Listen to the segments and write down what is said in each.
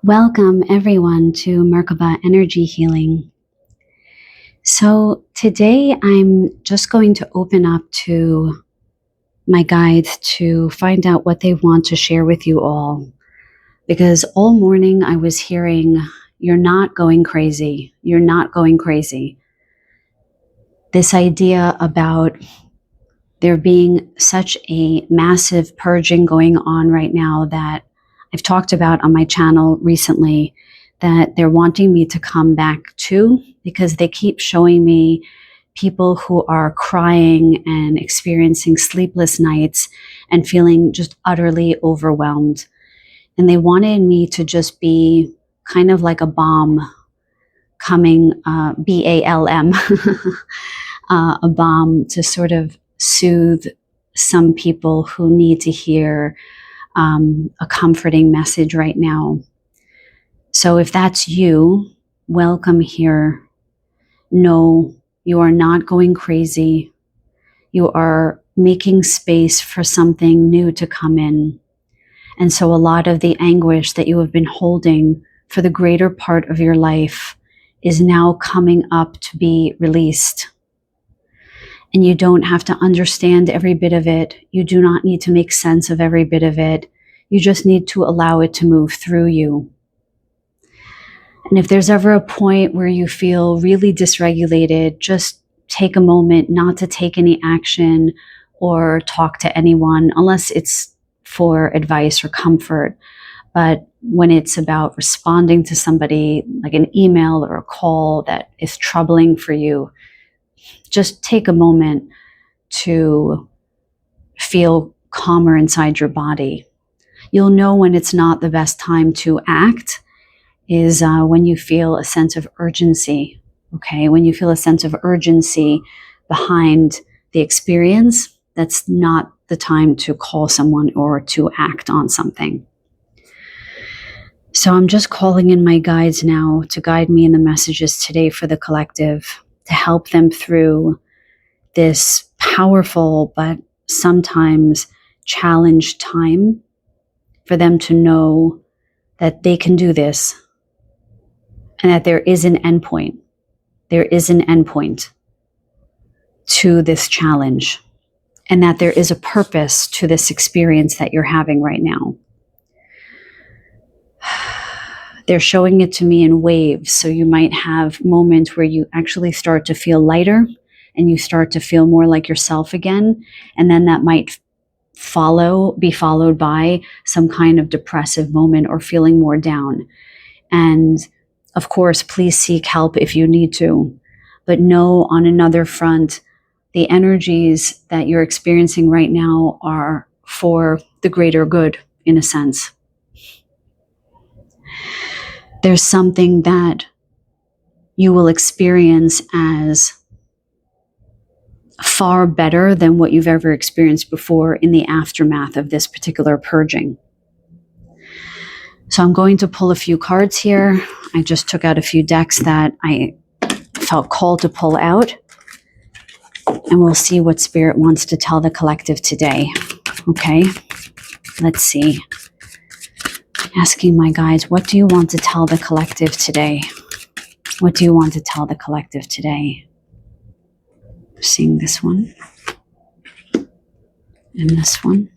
Welcome everyone to Merkaba Energy Healing. So today I'm just going to open up to my guides to find out what they want to share with you all. Because all morning I was hearing, you're not going crazy. You're not going crazy. This idea about there being such a massive purging going on right now that I've talked about on my channel recently, that they're wanting me to come back to, because they keep showing me people who are crying and experiencing sleepless nights and feeling just utterly overwhelmed. And they wanted me to just be kind of like a balm coming, B-A-L-M, a balm to sort of soothe some people who need to hear a comforting message right now. So if that's you, welcome here. No, you are not going crazy. You are making space for something new to come in. And so a lot of the anguish that you have been holding for the greater part of your life is now coming up to be released. And you don't have to understand every bit of it. You do not need to make sense of every bit of it. You just need to allow it to move through you. And if there's ever a point where you feel really dysregulated, just take a moment not to take any action or talk to anyone unless it's for advice or comfort. But when it's about responding to somebody, like an email or a call that is troubling for you, just take a moment to feel calmer inside your body. You'll know when it's not the best time to act is when you feel a sense of urgency, okay? When you feel a sense of urgency behind the experience, that's not the time to call someone or to act on something. So I'm just calling in my guides now to guide me in the messages today for the collective, to help them through this powerful but sometimes challenged time, for them to know that they can do this and that there is an endpoint. There is an endpoint to this challenge, and that there is a purpose to this experience that you're having right now. They're showing it to me in waves, so you might have moments where you actually start to feel lighter and you start to feel more like yourself again, and then that might be followed by some kind of depressive moment or feeling more down. And of course, please seek help if you need to. But know on another front, the energies that you're experiencing right now are for the greater good, in a sense. There's something that you will experience as far better than what you've ever experienced before in the aftermath of this particular purging. So I'm going to pull a few cards here. I just took out a few decks that I felt called to pull out. And we'll see what Spirit wants to tell the collective today. Okay, let's see. Asking my guides, what do you want to tell the collective today? What do you want to tell the collective today? Seeing this one. And this one.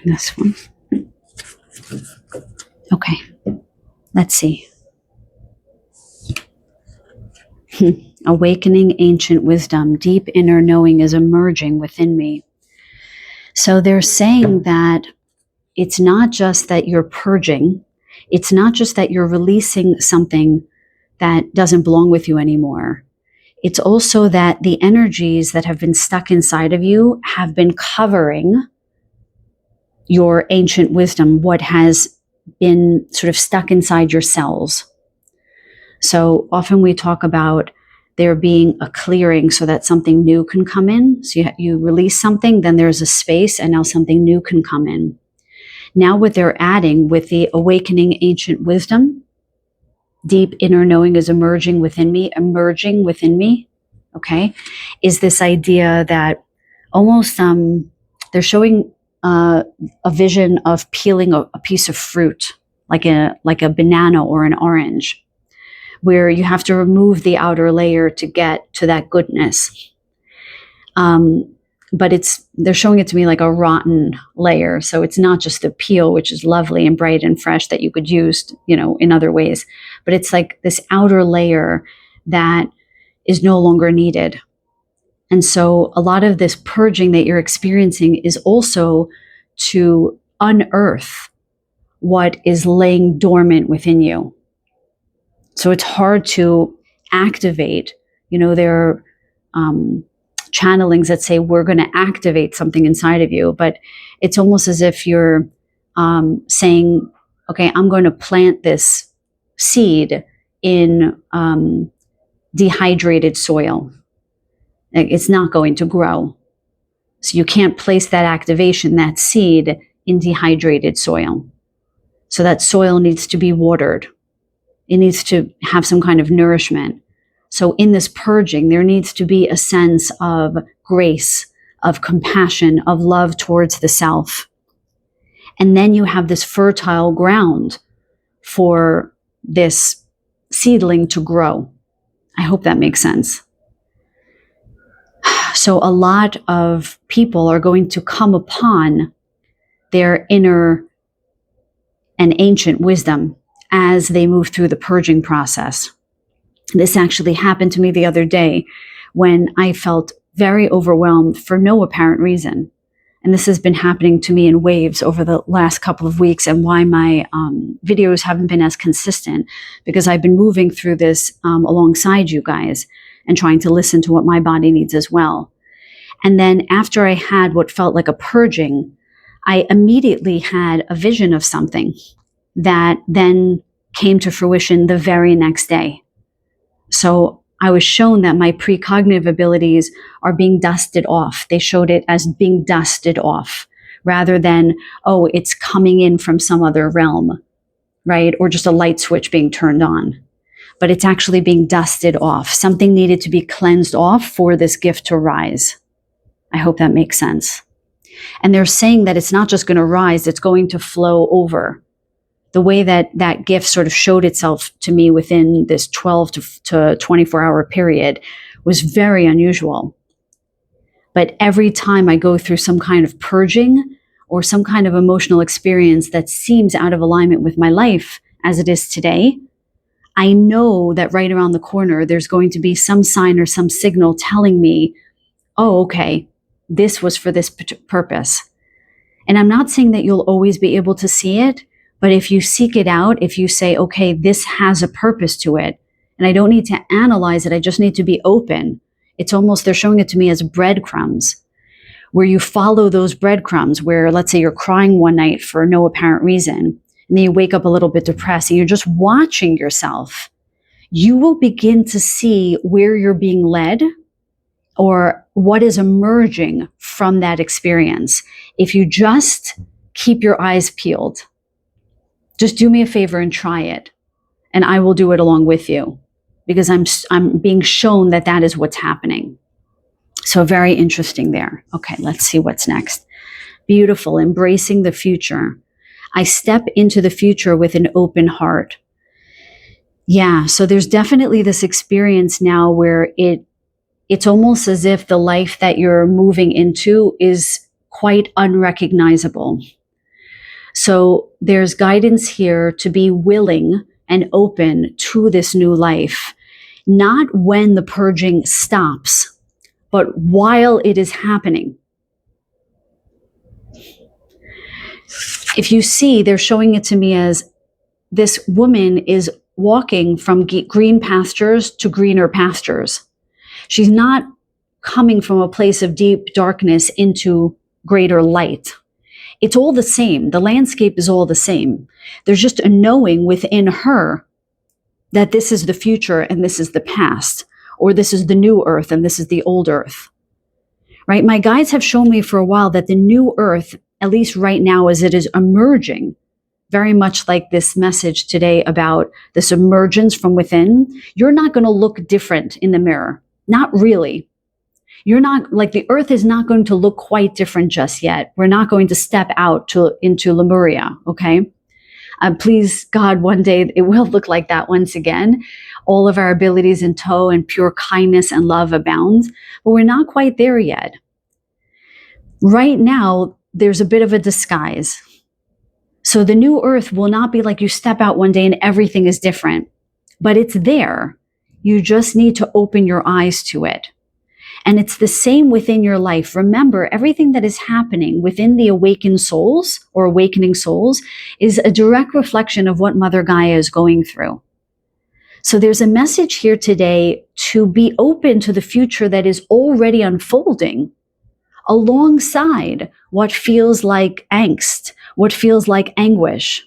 And this one. Okay, let's see. Awakening ancient wisdom, deep inner knowing is emerging within me. So they're saying that it's not just that you're purging, it's not just that you're releasing something that doesn't belong with you anymore. It's also that the energies that have been stuck inside of you have been covering your ancient wisdom, what has been sort of stuck inside your cells. So often we talk about there being a clearing so that something new can come in. So you release something, then there's a space, and now something new can come in. Now what they're adding with the awakening ancient wisdom, deep inner knowing is emerging within me, okay, is this idea that almost they're showing a vision of peeling a piece of fruit, like a banana or an orange, where you have to remove the outer layer to get to that goodness. But they're showing it to me like a rotten layer. So it's not just the peel, which is lovely and bright and fresh that you could use, in other ways, but it's like this outer layer that is no longer needed. And so a lot of this purging that you're experiencing is also to unearth what is laying dormant within you. So it's hard to activate. There are channelings that say we're going to activate something inside of you, but it's almost as if you're saying, okay, I'm going to plant this seed in dehydrated soil. It's not going to grow. So you can't place that activation, that seed, in dehydrated soil. So that soil needs to be watered. It needs to have some kind of nourishment. So in this purging, there needs to be a sense of grace, of compassion, of love towards the self. And then you have this fertile ground for this seedling to grow. I hope that makes sense. So a lot of people are going to come upon their inner and ancient wisdom as they move through the purging process. This actually happened to me the other day when I felt very overwhelmed for no apparent reason. And this has been happening to me in waves over the last couple of weeks, and why my videos haven't been as consistent, because I've been moving through this alongside you guys and trying to listen to what my body needs as well. And then after I had what felt like a purging, I immediately had a vision of something that then came to fruition the very next day. So I was shown that my precognitive abilities are being dusted off. They showed it as being dusted off rather than, oh, it's coming in from some other realm, right? Or just a light switch being turned on. But it's actually being dusted off. Something needed to be cleansed off for this gift to rise. I hope that makes sense. And they're saying that it's not just going to rise, it's going to flow over. The way that that gift sort of showed itself to me within this 12 to 24-hour period was very unusual. But every time I go through some kind of purging or some kind of emotional experience that seems out of alignment with my life as it is today, I know that right around the corner, there's going to be some sign or some signal telling me, oh, okay, this was for this purpose. And I'm not saying that you'll always be able to see it, but if you seek it out, if you say, okay, this has a purpose to it, and I don't need to analyze it, I just need to be open. It's almost, they're showing it to me as breadcrumbs, where you follow those breadcrumbs, where let's say you're crying one night for no apparent reason, and then you wake up a little bit depressed and you're just watching yourself. You will begin to see where you're being led or what is emerging from that experience. If you just keep your eyes peeled. Just do me a favor and try it, and I will do it along with you, because I'm being shown that that is what's happening. So very interesting there. Okay, let's see what's next. Beautiful, embracing the future. I step into the future with an open heart. Yeah, so there's definitely this experience now where it's almost as if the life that you're moving into is quite unrecognizable. So there's guidance here to be willing and open to this new life, not when the purging stops, but while it is happening. If you see, they're showing it to me as this woman is walking from green pastures to greener pastures. She's not coming from a place of deep darkness into greater light. It's all the same. The landscape is all the same. There's just a knowing within her that this is the future and this is the past, or this is the new earth and this is the old earth, right? My guides have shown me for a while that the new earth, at least right now as it is emerging, very much like this message today about this emergence from within, you're not going to look different in the mirror. Not really. You're not, like, the earth is not going to look quite different just yet. We're not going to step out into Lemuria, okay? Please, God, one day it will look like that once again. All of our abilities in tow and pure kindness and love abound, but we're not quite there yet. Right now, there's a bit of a disguise. So the new earth will not be like you step out one day and everything is different, but it's there. You just need to open your eyes to it. And it's the same within your life. Remember, everything that is happening within the awakened souls or awakening souls is a direct reflection of what Mother Gaia is going through. So there's a message here today to be open to the future that is already unfolding alongside what feels like angst, what feels like anguish.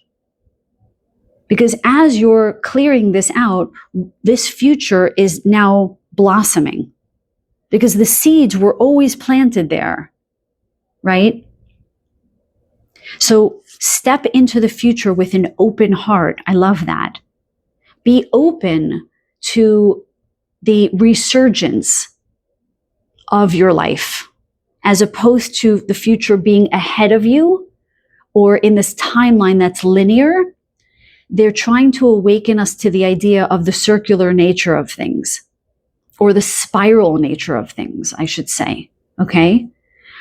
Because as you're clearing this out, this future is now blossoming. Because the seeds were always planted there, right? So step into the future with an open heart. I love that. Be open to the resurgence of your life, as opposed to the future being ahead of you or in this timeline that's linear. They're trying to awaken us to the idea of the circular nature of things, or the spiral nature of things, I should say, okay?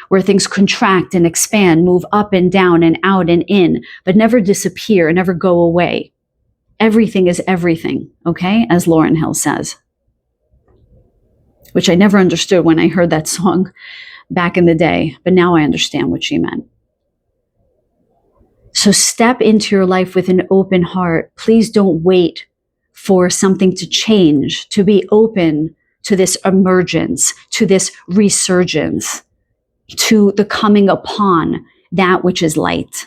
Where things contract and expand, move up and down and out and in, but never disappear, never go away. Everything is everything, okay? As Lauryn Hill says, which I never understood when I heard that song back in the day, but now I understand what she meant. So step into your life with an open heart. Please don't wait for something to change, to be open to this emergence, to this resurgence, to the coming upon that which is light.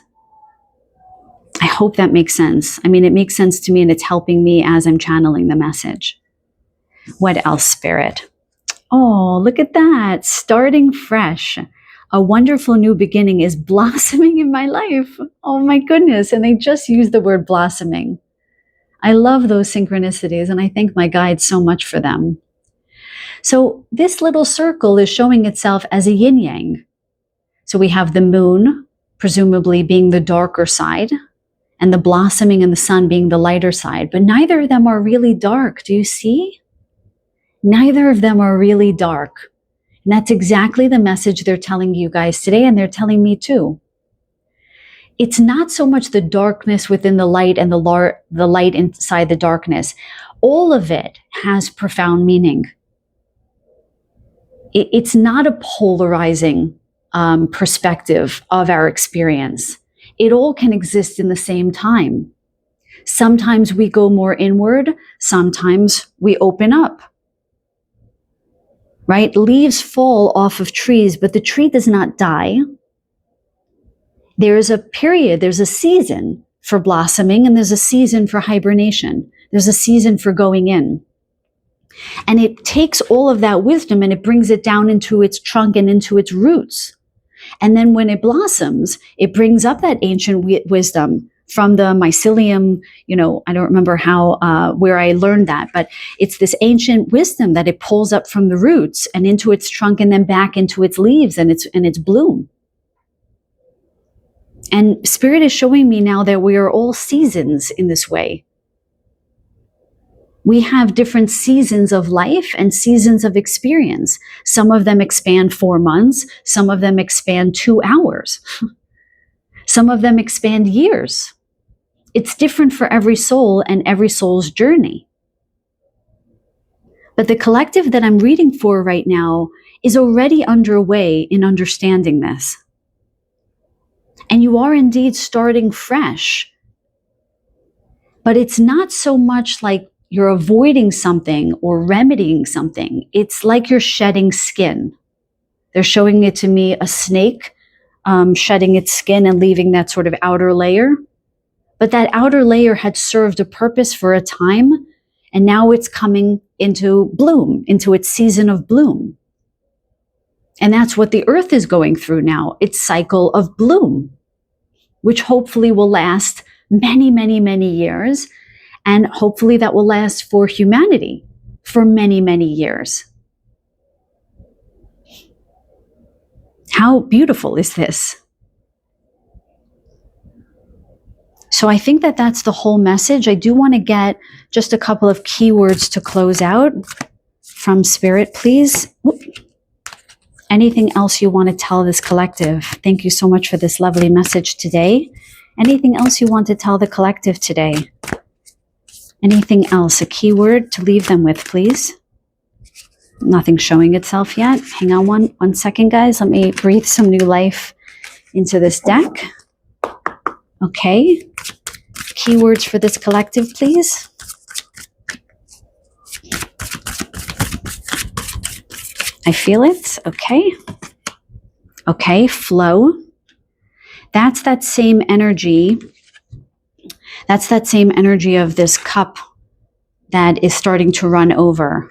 I hope that makes sense. I mean, it makes sense to me, and it's helping me as I'm channeling the message. What else, Spirit? Oh, look at that. Starting fresh. A wonderful new beginning is blossoming in my life. Oh my goodness. And they just used the word blossoming. I love those synchronicities, and I thank my guides so much for them. So this little circle is showing itself as a yin-yang. So we have the moon, presumably being the darker side, and the blossoming and the sun being the lighter side. But neither of them are really dark. Do you see? Neither of them are really dark. And that's exactly the message they're telling you guys today, and they're telling me too. It's not so much the darkness within the light and the light inside the darkness. All of it has profound meaning. It's not a polarizing perspective of our experience. It all can exist in the same time. Sometimes we go more inward, sometimes we open up. Right? Leaves fall off of trees, but the tree does not die. There's a period, there's a season for blossoming, and there's a season for hibernation. There's a season for going in. And it takes all of that wisdom and it brings it down into its trunk and into its roots. And then when it blossoms, it brings up that ancient wisdom from the mycelium. I don't remember how, where I learned that, but it's this ancient wisdom that it pulls up from the roots and into its trunk and then back into its leaves and its bloom. And Spirit is showing me now that we are all seasons in this way. We have different seasons of life and seasons of experience. Some of them expand 4 months. Some of them expand 2 hours. Some of them expand years. It's different for every soul and every soul's journey. But the collective that I'm reading for right now is already underway in understanding this. And you are indeed starting fresh. But it's not so much like you're avoiding something or remedying something. It's like you're shedding skin. They're showing it to me, a snake shedding its skin and leaving that sort of outer layer. But that outer layer had served a purpose for a time, and now it's coming into bloom, into its season of bloom. And that's what the earth is going through now, its cycle of bloom, which hopefully will last many, many, many years. And hopefully that will last for humanity for many, many years. How beautiful is this? So I think that that's the whole message. I do want to get just a couple of keywords to close out from Spirit, please. Anything else you want to tell this collective? Thank you so much for this lovely message today. Anything else you want to tell the collective today? Anything else? A keyword to leave them with, please. Nothing showing itself yet. Hang on one second, guys. Let me breathe some new life into this deck. Okay. Keywords for this collective, please. I feel it. Okay. Okay, flow. That's that same energy. That's that same energy of this cup that is starting to run over.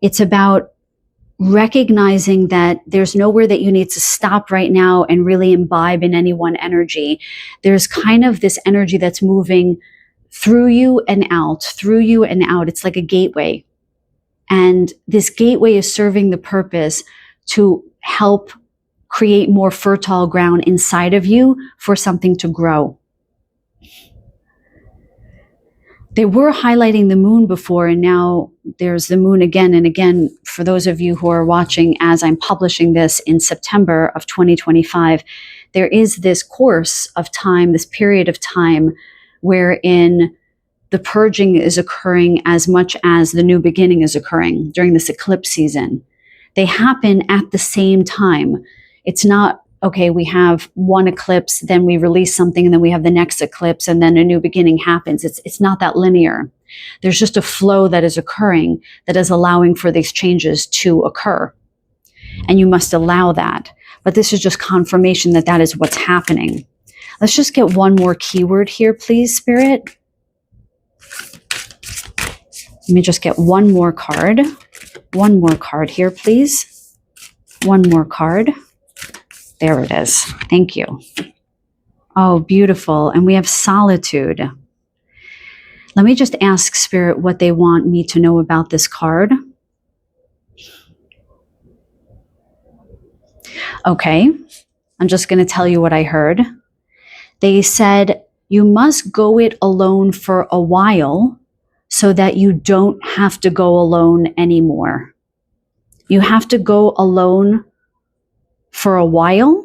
It's about recognizing that there's nowhere that you need to stop right now and really imbibe in any one energy. There's kind of this energy that's moving through you and out, through you and out. It's like a gateway. And this gateway is serving the purpose to help create more fertile ground inside of you for something to grow. They were highlighting the moon before, and now there's the moon again and again. For those of you who are watching as I'm publishing this in September of 2025, there is this course of time, this period of time wherein the purging is occurring as much as the new beginning is occurring during this eclipse season. They happen at the same time. It's not, okay, we have one eclipse, then we release something, and then we have the next eclipse, and then a new beginning happens. It's not that linear. There's just a flow that is occurring that is allowing for these changes to occur. And you must allow that. But this is just confirmation that that is what's happening. Let's just get one more keyword here, please, Spirit. Let me just get one more card. One more card here, please. One more card. There it is. Thank you. Oh, beautiful. And we have solitude. Let me just ask Spirit what they want me to know about this card. Okay. I'm just going to tell you what I heard. They said, you must go it alone for a while so that you don't have to go alone anymore. You have to go alone for a while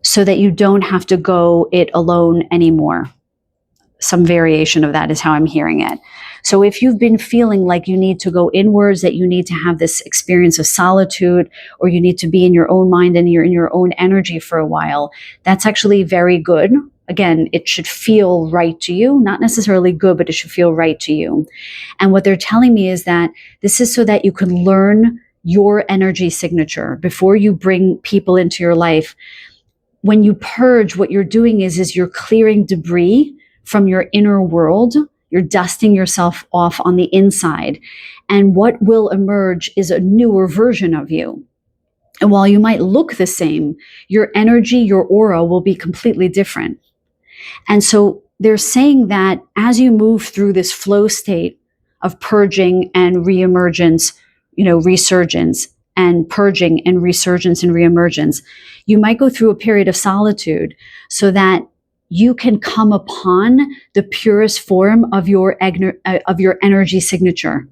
so that you don't have to go it alone anymore. Some variation of that is how I'm hearing it. So if you've been feeling like you need to go inwards, that you need to have this experience of solitude, or you need to be in your own mind and you're in your own energy for a while, that's actually very good. Again, it should feel right to you, not necessarily good, but it should feel right to you. And what they're telling me is that this is so that you can learn your energy signature before you bring people into your life. When you purge, what you're doing is you're clearing debris from your inner world. You're dusting yourself off on the inside. And what will emerge is a newer version of you. And while you might look the same, your energy, your aura will be completely different. And so they're saying that as you move through this flow state of purging and reemergence, resurgence, and purging and resurgence and reemergence, you might go through a period of solitude so that you can come upon the purest form of your energy signature.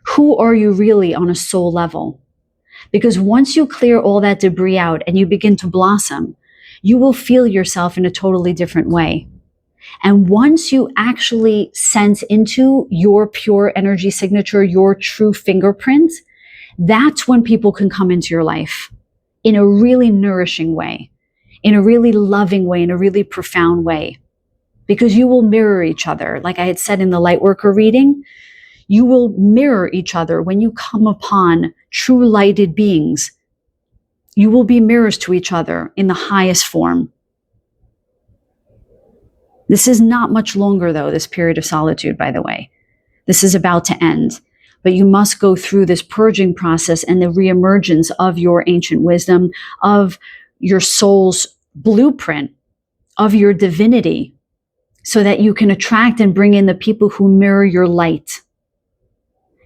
Who are you really on a soul level? Because once you clear all that debris out and you begin to blossom, you will feel yourself in a totally different way. And once you actually sense into your pure energy signature, your true fingerprint, that's when people can come into your life in a really nourishing way, in a really loving way, in a really profound way. Because you will mirror each other. Like I had said in the Lightworker reading, you will mirror each other when you come upon true lighted beings. You will be mirrors to each other in the highest form. This is not much longer, though, this period of solitude, by the way. This is about to end. But you must go through this purging process and the reemergence of your ancient wisdom, of your soul's blueprint, of your divinity, so that you can attract and bring in the people who mirror your light.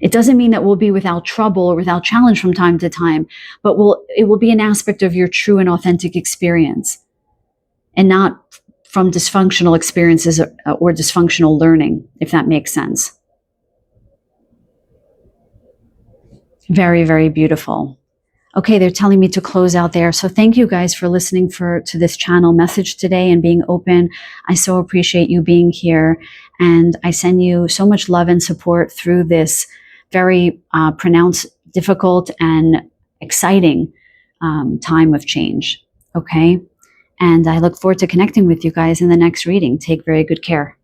It doesn't mean that we'll be without trouble or without challenge from time to time, but it will be an aspect of your true and authentic experience, and not from dysfunctional experiences or dysfunctional learning, if that makes sense. Very, very beautiful. Okay, they're telling me to close out there. So thank you guys for listening to this channel message today and being open. I so appreciate you being here. And I send you so much love and support through this very pronounced, difficult, and exciting time of change. Okay? And I look forward to connecting with you guys in the next reading. Take very good care.